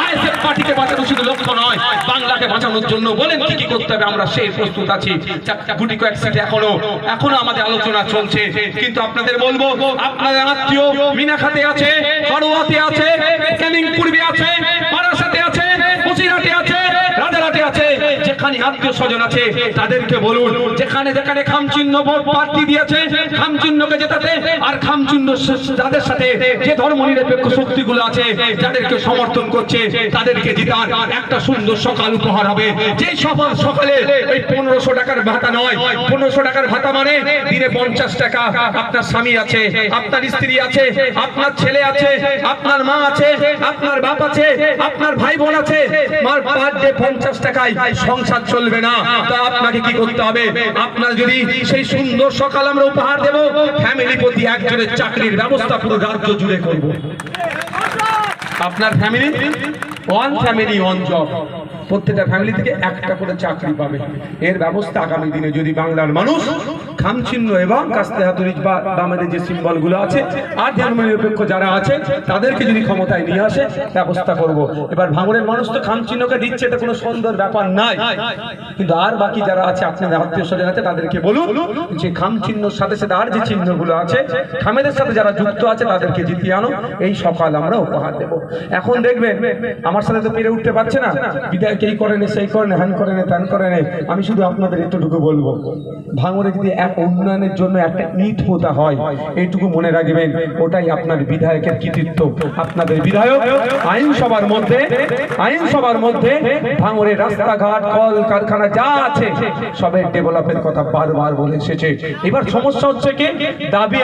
ISF পার্টিকে বাঁচানো শুধু লক্ষ্য নয়, বাংলাকে বাঁচানোর জন্য বলেন কি কি করতে হবে, আমরা সেই প্রস্তুত আছি। গুটি কয়েক সিটে এখনো আমাদের আলোচনা চলছে, কিন্তু আপনাদের বলবো, আপনাদের আত্মীয় মিনাখাতে আছে, হাড়োয়াতে আছে, ক্যানিং পূর্বে আছে, বারাসাতে আছে, বসিরহাটে আছে, রাজারহাটে আছে, যেখানে আত্মীয় স্বজন আছে তাদেরকে বলুন, যেখানে যেখানে খামচিহ্ন ভোট প্রার্থী দিয়েছে খামচিহ্নকে জেতাতে, আর খামচিহ্ন যাদের সাথে যে ধর্মনিরপেক্ষ শক্তিগুলো আছে যাদেরকে সমর্থন করছে তাদেরকে জিতান। একটা সুন্দর সকাল উপহার হবে, যে সকালে এই 1500 টাকার ভাতা নয়, 1500 টাকার ভাতা মানে দিনে 50 টাকা। আপনার স্বামী আছে, আপনার স্ত্রী আছে, আপনার ছেলে আছে, আপনার মা আছে, আপনার বাপ আছে, আপনার ভাই বোন আছে, মার পার ডে 50 টাকায় সংসার চলবে না। তা আপনাকে কি করতে হবে? আপনার যদি সেই সুন্দর সকাল আমরা উপহার দেব, ফ্যামিলি প্রতি একজনের চাকরির ব্যবস্থা পুরো রাজ্য জুড়ে করব। আপনার family, one family one job, প্রত্যেকটা ফ্যামিলি থেকে একটা করে চাকরি পাবে। এর ব্যবস্থা আগামী দিনে যদি বাংলার মানুষ খামচিহ্ন এবং কাস্তে হাতুড়ি বা আমাদের যে সিম্বলগুলো আছে আর ধর্মনিরপেক্ষ যারা আছে তাদেরকে যদি ক্ষমতায় নিয়ে আসে ব্যবস্থা করব। এবার ভাঙড়ের মানুষ তো খামচিহ্নকে দিচ্ছে, এটা কোনো সুন্দর ব্যাপার নাই, কিন্তু আর বাকি যারা আছে আপনাদের আত্মীয় স্বজন আছে তাদেরকে বলুন যে খামচিহ্নর সাথে সাথে আর যে চিহ্নগুলো আছে খামেদের সাথে যারা যুক্ত আছে তাদেরকে জিতিয়ে আনো। এই সকাল আমরা উপহার দেব। এখন দেখবেন আমার সাথে তো পেরে উঠতে পারছে না, বিধায়ক এই করেন সেই করেন, হ্যান করেন ত্যান করেন। আমি শুধু আপনাদের একটুটুকু বলবো, ভাঙড়ে যদি এক উন্নয়নের জন্য একটা ইট পোতা হয়, এইটুকু মনে রাখবেন, ওটাই আপনার বিধায়কের কৃতিত্ব। আপনাদের বিধায়ক আইনসভার মধ্যে ভাঙড়ের রাস্তাঘাট, কল কারখানা যা আছে সবের ডেভেলপের কথা বারবার বলে এসেছে। এবার সমস্যা হচ্ছে কি, দাবি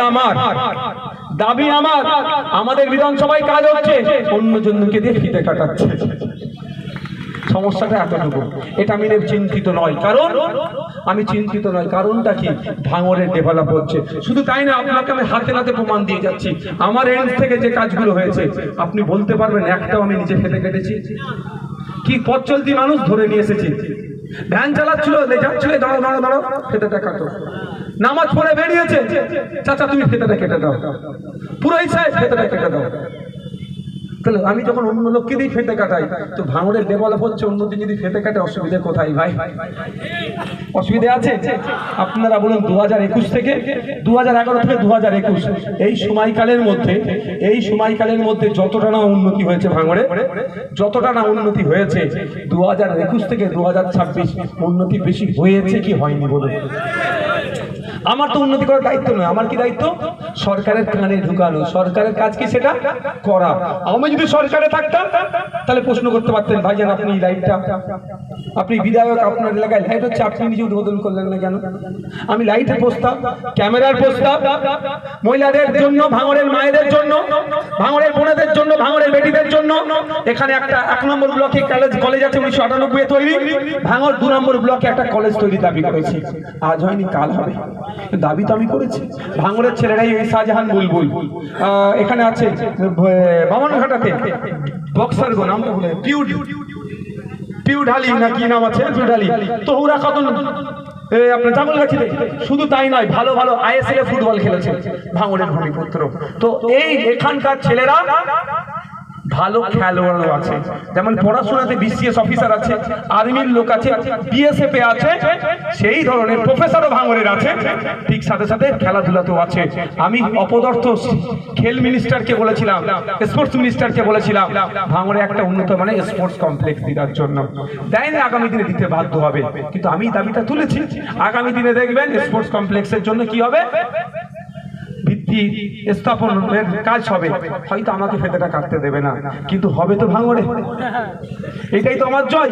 আমার, আমাদের বিধানসভায় কাজ হচ্ছে, অন্য জনকে দিয়ে ফিতে কাটাচ্ছে। সমস্যাটা এতটুকু। এটা আমি চিন্তিত নয়, কারণটা কি, ভাঙড়ের ডেভেলপ হচ্ছে। শুধু তাই না, আপনাকে আমি হাতে নাতে প্রমাণ দিয়ে যাচ্ছি। আমার এন্ড থেকে যে কাজগুলো হয়েছে আপনি বলতে পারবেন একটাও আমি নিজে ফেটে কেটেছি? কি পথ চলতি মানুষ ধরে নিয়ে এসেছি, ভ্যান চালাচ্ছিল, যাচ্ছিল, দাঁড়ো ফেতেটা কাটো। নামাজ পড়ে বেরিয়েছে, চাচা তুমি ফেতেটা কেটে দাও, পুরোহিত সাহেব ফেতেটা কেটে দাও। তাহলে আমি যখন অন্য লোককে দিয়ে ফেটে কাটাই, তো ভাঙড়ের ডেভেলপ হচ্ছে, অন্যদিন যদি ফেটে কাটে অসুবিধা কোথায় ভাই? অসুবিধা আছে? আপনারা বলুন 2021 থেকে 2011 থেকে 2021 এই সময়কালের মধ্যে যতটা না উন্নতি হয়েছে ভাঙড়ে, যতটা না উন্নতি হয়েছে 2021 থেকে 2026 উন্নতি বেশি হয়েছে কি হয়নি বলুন? আমার তো উন্নতি করার দায়িত্ব নয়, আমার কি দায়িত্ব? সরকারের কানে ঢুকানো, সরকারের কাজ কি সেটা করা। আমি যদি সরকারে থাকতাম তাহলে প্রশ্ন করতে পারতেন, ভাইজান আপনি লাইটটা, আপনি বিধায়ক, আপনার এলাকায় লাইট হচ্ছে, আপনি নিজে উদ্বোধন করলেন না কেন? আমি লাইটের প্রস্তাব, ক্যামেরার প্রস্তাব, মহিলাদের জন্য, ভাঙড়ের মায়েদের জন্য, ভাঙড়ের বোনেদের জন্য, ভাঙড়ের বেটিদের জন্য এখানে একটা 1 নম্বর ব্লকে কলেজ আছে 1998 তৈরি, ভাঙড় 2 নম্বর ব্লকে একটা কলেজ তৈরি দাবি করেছি। আজ হয়নি কাল হবে, দাবি তো আমি করেছি। ভাঙড়ের ছেলেরাই এই শাহজাহান বুলবুল এখানে আছে, বামনঘাটাতে বক্সারগো নামটা বলে পিউঢালি না কি নাম আছে, পিউঢালি, তহুরা খাতুন আপনার জামলগাছিতে। শুধু তাই নয়, ভালো ভালো আইএসএল ফুটবল খেলেছে ভাঙড়ের ভূমিপুত্র। তো এই এখানকার ছেলেরা ভালো খেলোয়াড়ও আছে, যেমন পড়াশোনাতে বিসিএস অফিসার আছে, আর্মির লোক আছে, বিএসএফ এ আছে, সেই ধরনের প্রফেসরও ভাঙড়ের আছে, ঠিক সাথে সাথে খেলাধুলাতেও আছে। আমি অপদার্থ খেল মিনিস্টারকে বলেছিলাম, স্পোর্টস মিনিস্টারকে বলেছিলাম ভাঙড়ে একটা উন্নত মানে স্পোর্টস কমপ্লেক্স দেওয়ার জন্য, দেয়নি, আগামী দিনে দিতে বাধ্য হবে। কিন্তু আমি দাবিটা তুলেছি, আগামী দিনে দেখবেন স্পোর্টস কমপ্লেক্সের জন্য কি হবে, ভিত্তি স্থাপনের কাজ হবে। হয়তো আমাকে ফেতেটা কাটতে দেবে না, কিন্তু হবে তো ভাঙড়ে। এটাই তো আমার জয়।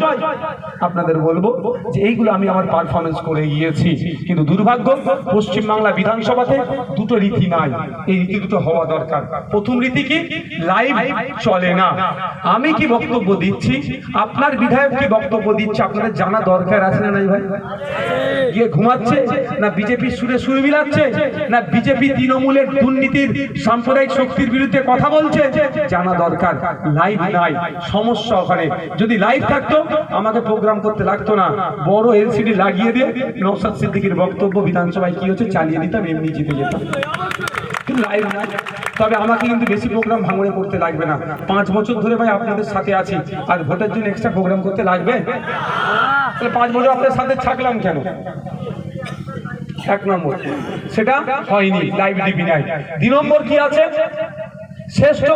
আপনাদের বলবো যে এইগুলো আমি আমার পারফরমেন্স করে গিয়েছি, কিন্তু দুর্ভাগ্য পশ্চিমবাংলা বিধানসভাতে দুটো রীতি নাই। এই রীতি দুটো হওয়া দরকার। প্রথম রীতি কি, লাইভ চলে না। আমি কি বক্তব্য দিচ্ছি, আপনার বিধায়ক কি বক্তব্য দিচ্ছে, আপনাদের জানা দরকার আছে না নাই ভাই? গিয়ে ঘুমাচ্ছে না বিজেপির সুরে সুর মিলাচ্ছে, না বিজেপি তৃণমূলের দুর্নীতির সাম্প্রদায়িক শক্তির বিরুদ্ধে কথা বলছে, জানা দরকার। লাইভ নাই, সমস্যা ওখানে। যদি লাইভ থাকতো আমাকে প্রোগ্রাম করতে লাগতো না, বড় এলসিডি লাগিয়ে দিয়ে নওশাদ সিদ্দিকীর বক্তব্য বিধানসভায় কি হচ্ছে চালিয়ে দিতাম, এমনি জিতে যেতাম। লাইভ না, তবে আমাকে কিন্তু বেশি প্রোগ্রাম ভাঙড়ে করতে লাগবে না। 5 বছর ধরে ভাই আপনাদের সাথে আছি, আর ভোটের জন্য এক্সট্রা প্রোগ্রাম করতে লাগবে? তাহলে 5 বছর আপনাদের সাথে থাকলাম কেন? 1 নম্বর সেটা হয়নি, লাইভ ডিবি নাই। 2 নম্বর কি আছে? শ্রেষ্ঠ